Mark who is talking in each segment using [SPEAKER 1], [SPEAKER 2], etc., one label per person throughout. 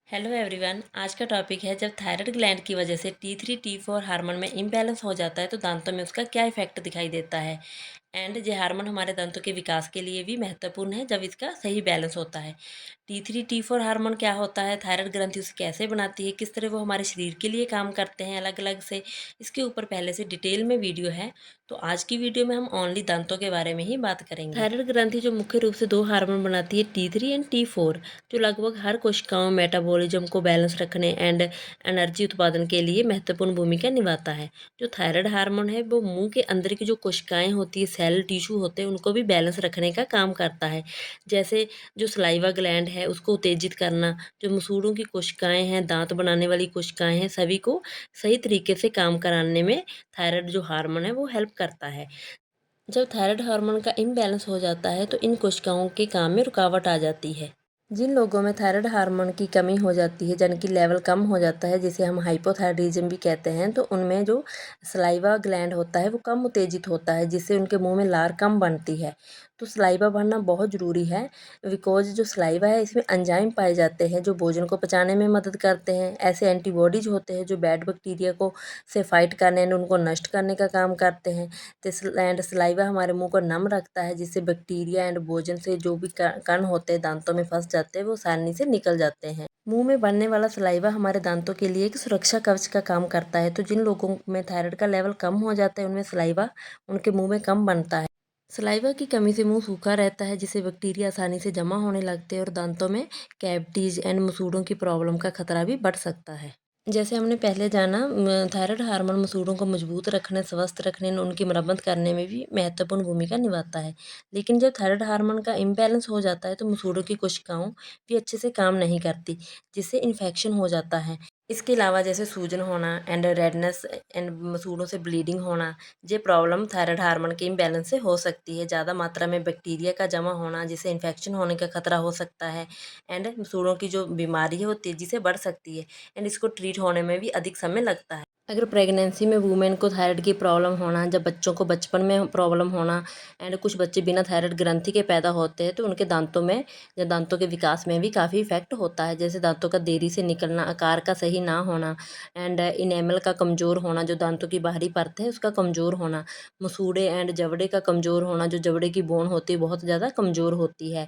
[SPEAKER 1] Hello everyone. आज का topic है जब थायराइड ग्लैंड की वजह से T3 T4 हार्मोन में इम्बैलेंस हो जाता है तो दांतों में उसका क्या इफेक्ट दिखाई देता है। एंड ये हार्मोन हमारे दांतों के विकास के लिए भी महत्वपूर्ण है जब इसका सही बैलेंस होता है। T3 T4 हार्मोन क्या होता है, थायराइड ग्रंथि उसे कैसे बनाती है, किस तरह वो हमारे शरीर के लिए काम करते हैं अलग अलग से, इसके ऊपर पहले से डिटेल में वीडियो है। तो आज की वीडियो में हम ओनली दांतों के बारे में ही बात करेंगे। थायराइड ग्रंथि जो मुख्य रूप से दो हार्मोन बनाती है, T3 एंड T4, जो लगभग हर कोशिकाओं मेटाबॉलिज्म को बैलेंस रखने एंड एनर्जी उत्पादन के लिए महत्वपूर्ण भूमिका निभाता है। जो थायराइड हार्मोन है वो मुंह के अंदर की जो कोशिकाएं होती है, सेल टिश्यू होते हैं, उनको भी बैलेंस रखने का काम करता है। जैसे जो सलाइवा ग्लैंड है उसको उत्तेजित करना, जो मसूड़ों की कोशिकाएं हैं, दांत बनाने वाली कोशिकाएं हैं, सभी को सही तरीके से काम कराने में थायराइड जो हार्मोन है वो हेल्प करता है। जब थायराइड हार्मोन का इम्बैलेंस हो जाता है तो इन कोशिकाओं के काम में रुकावट आ जाती है। जिन लोगों में थायराइड हार्मोन की कमी हो जाती है, यानी कि लेवल कम हो जाता है, जिसे हम हाइपोथायराइडिज्म भी कहते हैं, तो उनमें जो सलाइवा ग्लैंड होता है वो कम उत्तेजित होता है, जिससे उनके मुंह में लार कम बनती है। तो सलाइवा बढ़ना बहुत ज़रूरी है, बिकॉज जो सलाइवा है इसमें एंजाइम पाए जाते हैं जो भोजन को पचाने में मदद करते हैं। ऐसे एंटीबॉडीज होते हैं जो बैड बैक्टीरिया को से फाइट करने एंड उनको नष्ट करने का काम करते हैं। एंड सलाइवा हमारे मुंह को नम रखता है, जिससे बैक्टीरिया एंड भोजन से जो भी कण होते हैं दांतों में फंस जाते हैं वो आसानी से निकल जाते हैं। मुंह में बनने वाला सलाइवा हमारे दांतों के लिए एक सुरक्षा कवच का काम करता है। तो जिन लोगों में थायराइड का लेवल कम हो जाता है उनमें सलाइवा उनके मुंह में कम बनता है। सलाइवा की कमी से मुंह सूखा रहता है, जिससे बैक्टीरिया आसानी से जमा होने लगते हैं और दांतों में कैविटीज एंड मसूड़ों की प्रॉब्लम का खतरा भी बढ़ सकता है। जैसे हमने पहले जाना, थायराइड हार्मोन मसूड़ों को मजबूत रखने, स्वस्थ रखने और उनकी मरम्मत करने में भी महत्वपूर्ण भूमिका निभाता है। लेकिन जब थायराइड हार्मोन का इम्बैलेंस हो जाता है तो मसूड़ों की कोशिकाओं भी अच्छे से काम नहीं करती, जिससे इन्फेक्शन हो जाता है। इसके अलावा जैसे सूजन होना एंड रेडनेस एंड मसूड़ों से ब्लीडिंग होना, ये प्रॉब्लम थायराइड हार्मोन के इम्बैलेंस से हो सकती है। ज़्यादा मात्रा में बैक्टीरिया का जमा होना, जिससे इन्फेक्शन होने का खतरा हो सकता है। एंड मसूड़ों की जो बीमारी है वो तेज़ी से बढ़ सकती है एंड इसको ट्रीट होने में भी अधिक समय लगता है। अगर प्रेगनेंसी में वुमेन को थायराइड की प्रॉब्लम होना, जब बच्चों को बचपन में प्रॉब्लम होना एंड कुछ बच्चे बिना थायराइड ग्रंथि के पैदा होते हैं तो उनके दांतों में या दांतों के विकास में भी काफ़ी इफेक्ट होता है। जैसे दांतों का देरी से निकलना, आकार का सही ना होना एंड इनेमल का कमज़ोर होना, जो दांतों की बाहरी परत है उसका कमज़ोर होना, मसूड़े एंड जबड़े का कमज़ोर होना, जो जबड़े की बोन होती है बहुत ज़्यादा कमज़ोर होती है।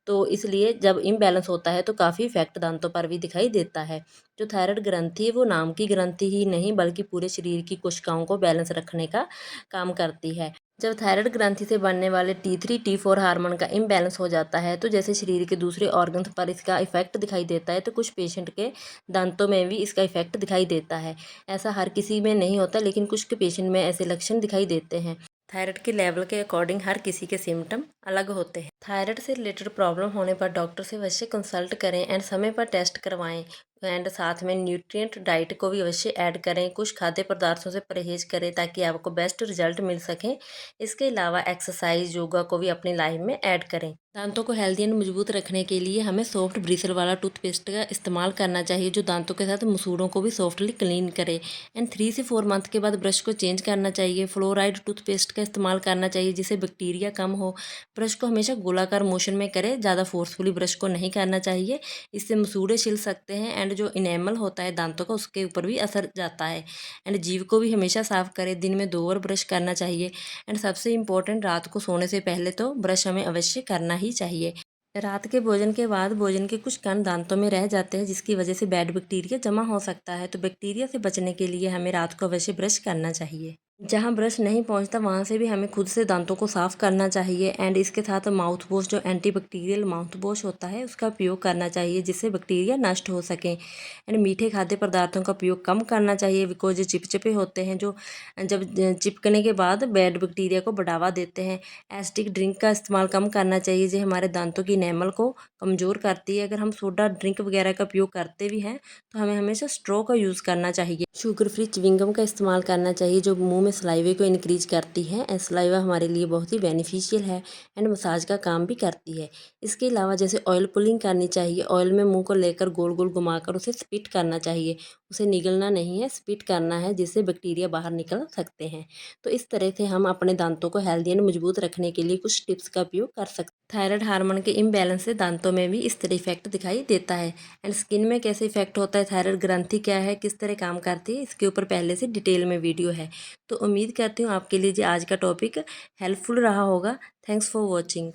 [SPEAKER 1] तो इसलिए जब इम्बैलेंस होता है तो काफ़ी इफेक्ट दांतों पर भी दिखाई देता है। जो थायराइड ग्रंथि है वो नाम की ग्रंथि ही नहीं बल्कि पूरे शरीर की कोशिकाओं को बैलेंस रखने का काम करती है। जब थायराइड ग्रंथि से बनने वाले T3 T4 हार्मोन का इम्बैलेंस हो जाता है तो जैसे शरीर के दूसरे ऑर्गन्स पर इसका इफेक्ट दिखाई देता है, तो कुछ पेशेंट के दांतों में भी इसका इफेक्ट दिखाई देता है। ऐसा हर किसी में नहीं होता, लेकिन कुछ के पेशेंट में ऐसे लक्षण दिखाई देते हैं। थायराइड के लेवल के अकॉर्डिंग हर किसी के सिम्टम अलग होते हैं। थायराइड से रिलेटेड प्रॉब्लम होने पर डॉक्टर से अवश्य कंसल्ट करें एंड समय पर टेस्ट करवाएं एंड साथ में न्यूट्रिएंट डाइट को भी अवश्य ऐड करें। कुछ खाद्य पदार्थों से परहेज करें ताकि आपको बेस्ट रिजल्ट मिल सके। इसके अलावा एक्सरसाइज, योगा को भी अपनी लाइफ में ऐड करें। दांतों को हेल्दी एंड मजबूत रखने के लिए हमें सॉफ्ट ब्रिसल वाला टूथपेस्ट का इस्तेमाल करना चाहिए, जो दांतों के साथ मसूड़ों को भी सॉफ्टली क्लीन करे। एंड 3 से 4 मंथ के बाद ब्रश को चेंज करना चाहिए। फ्लोराइड टूथपेस्ट का इस्तेमाल करना चाहिए जिससे बैक्टीरिया कम हो। ब्रश को हमेशा गोलाकार मोशन में करें, ज़्यादा फोर्सफुली ब्रश को नहीं करना चाहिए, इससे मसूड़े छिल सकते हैं एंड जो इनेमल होता है दांतों का उसके ऊपर भी असर जाता है। एंड जीभ को भी हमेशा साफ करें, दिन में 2 बार ब्रश करना चाहिए। एंड सबसे इम्पोर्टेंट, रात को सोने से पहले तो ब्रश हमें अवश्य करना ही चाहिए। रात के भोजन के बाद भोजन के कुछ कण दांतों में रह जाते हैं, जिसकी वजह से बैड बैक्टीरिया जमा हो सकता है। तो बैक्टीरिया से बचने के लिए हमें रात को अवश्य ब्रश करना चाहिए। जहाँ ब्रश नहीं पहुँचता वहाँ से भी हमें खुद से दांतों को साफ करना चाहिए। एंड इसके साथ माउथ वॉश, जो एंटीबैक्टीरियल माउथ वॉश होता है, उसका उपयोग करना चाहिए जिससे बैक्टीरिया नष्ट हो सकें। एंड मीठे खाद्य पदार्थों का उपयोग कम करना चाहिए, बिकॉज ये चिपचिपे होते हैं जो जब चिपकने के बाद बैड बैक्टीरिया को बढ़ावा देते हैं। एसिडिक ड्रिंक का इस्तेमाल कम करना चाहिए, जो हमारे दांतों की इनेमल को कमज़ोर करती है। अगर हम सोडा ड्रिंक वगैरह का उपयोग करते भी हैं तो हमें हमेशा स्ट्रॉ का यूज़ करना चाहिए। शुगर फ्री च्युइंगम का इस्तेमाल करना चाहिए जो मुंह में सलाइवे को इंक्रीज करती है। एंड सलाइवा हमारे लिए बहुत ही बेनिफिशियल है एंड मसाज का काम भी करती है। इसके अलावा जैसे ऑयल पुलिंग करनी चाहिए, ऑयल में मुंह को लेकर गोल गोल घुमाकर उसे स्पिट करना चाहिए। उसे निगलना नहीं है, स्पिट करना है, जिससे बैक्टीरिया बाहर निकल सकते हैं। तो इस तरह से हम अपने दांतों को हेल्दी एंड मजबूत रखने के लिए कुछ टिप्स का उपयोग कर सकते हैं। थायराइड हार्मोन के इम्बैलेंस से दांतों में भी इस तरह इफेक्ट दिखाई देता है। एंड स्किन में कैसे इफेक्ट होता है, थायराइड ग्रंथि क्या है, किस तरह काम करती है, इसके ऊपर पहले से डिटेल में वीडियो है। तो उम्मीद करती हूँ आपके लिए जो आज का टॉपिक हेल्पफुल रहा होगा। Thanks for watching.